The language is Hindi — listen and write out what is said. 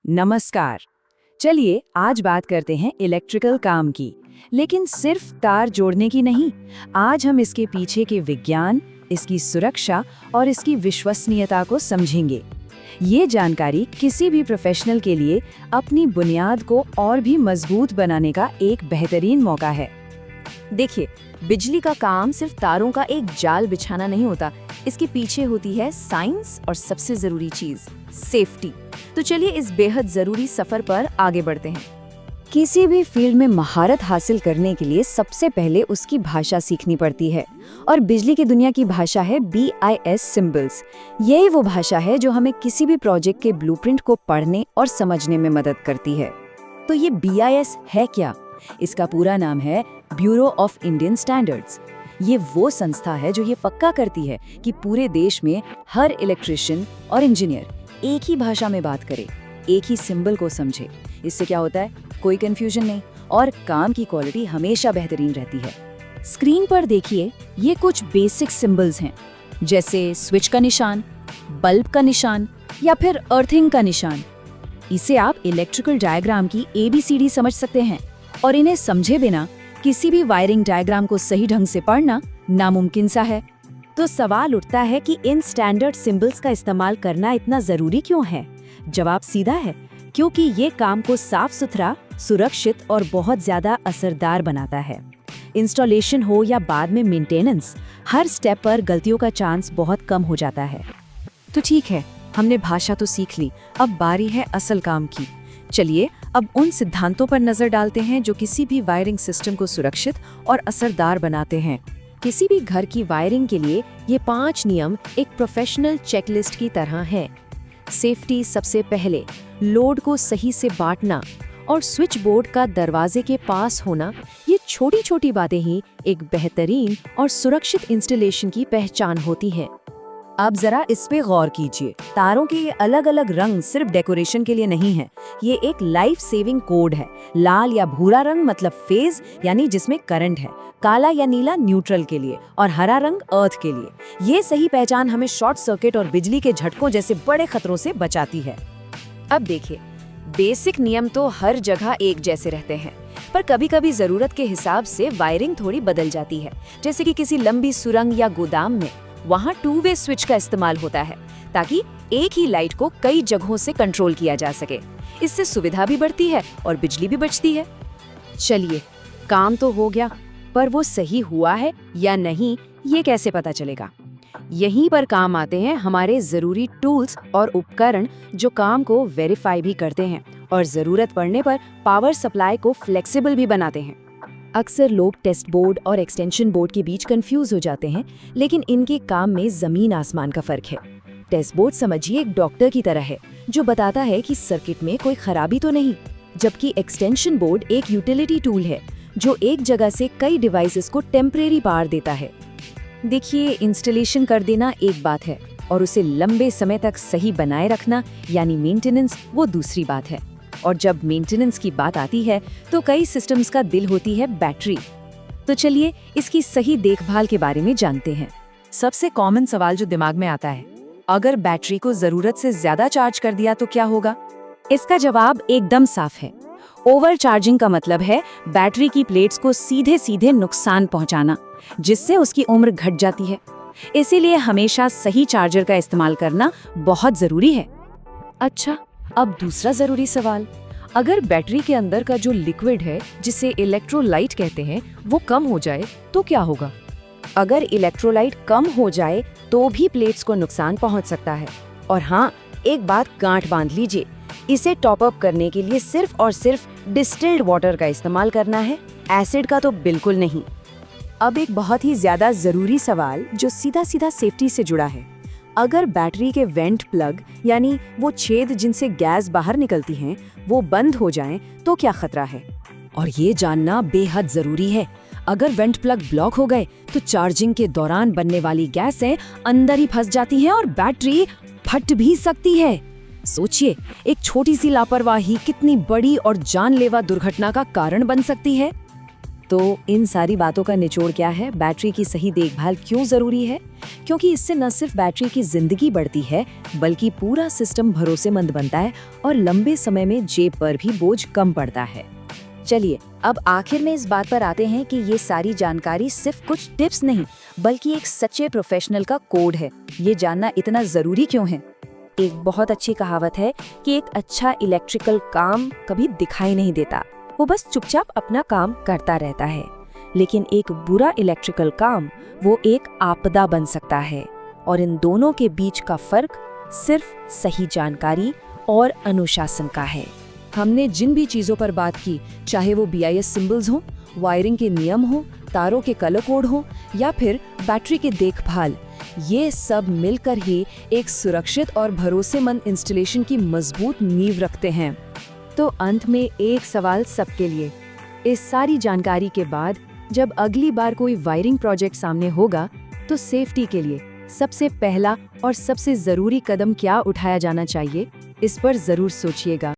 नमस्कार। चलिए आज बात करते हैं इलेक्ट्रिकल काम की, लेकिन सिर्फ तार जोड़ने की नहीं। आज हम इसके पीछे के विज्ञान, इसकी सुरक्षा और इसकी विश्वसनीयता को समझेंगे। ये जानकारी किसी भी प्रोफेशनल के लिए अपनी बुनियाद को और भी मजबूत बनाने का एक बेहतरीन मौका है। देखिए, बिजली का काम सिर्फ तारों का एक जाल बिछाना नहीं होता। इसके पीछे होती है साइंस और सबसे जरूरी चीज, सेफ्टी। तो चलिए इस बेहद जरूरी सफर पर आगे बढ़ते हैं। किसी भी फील्ड में महारत हासिल करने के लिए सबसे पहले उसकी भाषा सीखनी पड़ती है, और बिजली की दुनिया की भाषा है BIS सिंबल्स। यही वो भाषा है जो हमें किसी भी प्रोजेक्ट के ब्लूप्रिंट को पढ़ने और समझने में मदद करती है। तो ये BIS है क्या? इसका पूरा नाम है ब्यूरो ऑफ इंडियन स्टैंडर्ड्स। ये वो संस्था है जो ये पक्का करती है कि पूरे देश में हर इलेक्ट्रिशियन और इंजीनियर एक ही भाषा में बात करे, एक ही सिंबल को समझे। इससे क्या होता है? कोई कंफ्यूजन नहीं और काम की क्वालिटी हमेशा बेहतरीन रहती है। स्क्रीन पर देखिए, ये कुछ बेसिक सिंबल्स हैं, जैसे स्विच का निशान, बल्ब का निशान या फिर अर्थिंग का निशान। इसे आप इलेक्ट्रिकल डायग्राम की ABCD समझ सकते हैं, और इन्हें समझे बिना किसी भी वायरिंग डायग्राम को सही ढंग से पढ़ना नामुमकिन सा है। तो सवाल उठता है कि इन स्टैंडर्ड सिंबल्स का इस्तेमाल करना इतना जरूरी क्यों है? जवाब सीधा है, क्योंकि ये काम को साफ सुथरा, सुरक्षित और बहुत ज्यादा असरदार बनाता है। इंस्टॉलेशन हो या बाद में मेंटेनेंस, हर स्टेप पर गलतियों का चांस बहुत कम हो जाता है। तो ठीक है, हमने भाषा तो सीख ली, अब बारी है असल काम की। चलिए अब उन सिद्धांतों पर नजर डालते हैं जो किसी भी वायरिंग सिस्टम को सुरक्षित और असरदार बनाते हैं। किसी भी घर की वायरिंग के लिए ये 5 नियम एक प्रोफेशनल चेकलिस्ट की तरह हैं। सेफ्टी सबसे पहले, लोड को सही से बांटना और स्विच बोर्ड का दरवाजे के पास होना। ये छोटी छोटी बातें ही एक बेहतरीन और सुरक्षित इंस्टॉलेशन की पहचान होती है। अब जरा इस पे गौर कीजिए। तारों के ये अलग अलग रंग सिर्फ डेकोरेशन के लिए नहीं है, ये एक लाइफ सेविंग कोड है। लाल या भूरा रंग मतलब फेज यानी जिसमें करंट है, काला या नीला न्यूट्रल के लिए, और हरा रंग अर्थ के लिए। ये सही पहचान हमें शॉर्ट सर्किट और बिजली के झटकों जैसे बड़े खतरों से बचाती है। अब देखिए, बेसिक नियम तो हर जगह एक जैसे रहते हैं, पर कभी-कभी जरूरत के हिसाब से वायरिंग थोड़ी बदल जाती है। जैसे कि किसी लंबी सुरंग या गोदाम में, वहाँ 2 वे स्विच का इस्तेमाल होता है ताकि एक ही लाइट को कई जगहों से कंट्रोल किया जा सके। इससे सुविधा भी बढ़ती है और बिजली भी बचती है। चलिए, काम तो हो गया, पर वो सही हुआ है या नहीं, ये कैसे पता चलेगा? यहीं पर काम आते हैं हमारे जरूरी टूल्स और उपकरण, जो काम को वेरीफाई भी करते हैं और जरूरत पड़ने पर पावर सप्लाई को फ्लेक्सिबल भी बनाते हैं। अक्सर लोग टेस्ट बोर्ड और एक्सटेंशन बोर्ड के बीच कंफ्यूज हो जाते हैं, लेकिन इनके काम में जमीन आसमान का फर्क है। टेस्ट बोर्ड समझिए एक डॉक्टर की तरह है जो बताता है कि सर्किट में कोई खराबी तो नहीं, जबकि एक्सटेंशन बोर्ड एक यूटिलिटी टूल है जो एक जगह से कई डिवाइसेस को टेम्परेरी पावर देता है। देखिए, इंस्टॉलेशन कर देना एक बात है, और उसे लंबे समय तक सही बनाए रखना यानी मेंटेनेंस, वो दूसरी बात है। और जब मेंटेनेंस की बात आती है तो कई सिस्टम्स का दिल होती है बैटरी। तो चलिए इसकी सही देखभाल के बारे में जानते हैं। सबसे कॉमन सवाल जो दिमाग में आता है, अगर बैटरी को जरूरत से ज्यादा चार्ज कर दिया तो क्या होगा? इसका जवाब एकदम साफ है। ओवर चार्जिंग का मतलब है बैटरी की प्लेट्स को सीधे सीधे नुकसान पहुंचाना, जिससे उसकी उम्र घट जाती है। इसीलिए हमेशा सही चार्जर का इस्तेमाल करना बहुत जरूरी है। अच्छा, अब दूसरा जरूरी सवाल, अगर बैटरी के अंदर का जो लिक्विड है जिसे इलेक्ट्रोलाइट कहते हैं वो कम हो जाए तो क्या होगा? अगर इलेक्ट्रोलाइट कम हो जाए तो भी प्लेट्स को नुकसान पहुंच सकता है। और हाँ, एक बात गांठ बांध लीजिए, इसे टॉप अप करने के लिए सिर्फ और सिर्फ डिस्टिल्ड वाटर का इस्तेमाल करना है, एसिड का तो बिल्कुल नहीं। अब एक बहुत ही ज्यादा जरूरी सवाल जो सीधा सीधा सेफ्टी से जुड़ा है। अगर बैटरी के वेंट प्लग यानी वो छेद जिनसे गैस बाहर निकलती हैं, वो बंद हो जाएं तो क्या खतरा है? और ये जानना बेहद जरूरी है। अगर वेंट प्लग ब्लॉक हो गए तो चार्जिंग के दौरान बनने वाली गैसें अंदर ही फंस जाती हैं और बैटरी फट भी सकती है। सोचिए, एक छोटी सी लापरवाही कितनी बड़ी और जानलेवा दुर्घटना का कारण बन सकती है। तो इन सारी बातों का निचोड़ क्या है? बैटरी की सही देखभाल क्यों जरूरी है? क्योंकि इससे न सिर्फ बैटरी की जिंदगी बढ़ती है, बल्कि पूरा सिस्टम भरोसेमंद बनता है और लंबे समय में जेब पर भी बोझ कम पड़ता है। चलिए अब आखिर में इस बात पर आते हैं कि ये सारी जानकारी सिर्फ कुछ टिप्स नहीं, बल्कि एक सच्चे प्रोफेशनल का कोड है। ये जानना इतना जरूरी क्यों है? एक बहुत अच्छी कहावत है कि एक अच्छा इलेक्ट्रिकल काम कभी दिखाई नहीं देता, वो बस चुपचाप अपना काम करता रहता है। लेकिन एक बुरा इलेक्ट्रिकल काम वो एक आपदा बन सकता है, और इन दोनों के बीच का फर्क सिर्फ सही जानकारी और अनुशासन का है। हमने जिन भी चीजों पर बात की, चाहे वो BIS सिंबल्स हो, वायरिंग के नियम हो, तारों के कलर कोड हो या फिर बैटरी की देखभाल, ये सब मिलकर ही एक सुरक्षित और भरोसेमंद इंस्टॉलेशन की मजबूत नींव रखते हैं। तो अंत में एक सवाल सबके लिए, इस सारी जानकारी के बाद जब अगली बार कोई वायरिंग प्रोजेक्ट सामने होगा, तो सेफ्टी के लिए सबसे पहला और सबसे जरूरी कदम क्या उठाया जाना चाहिए, इस पर जरूर सोचिएगा।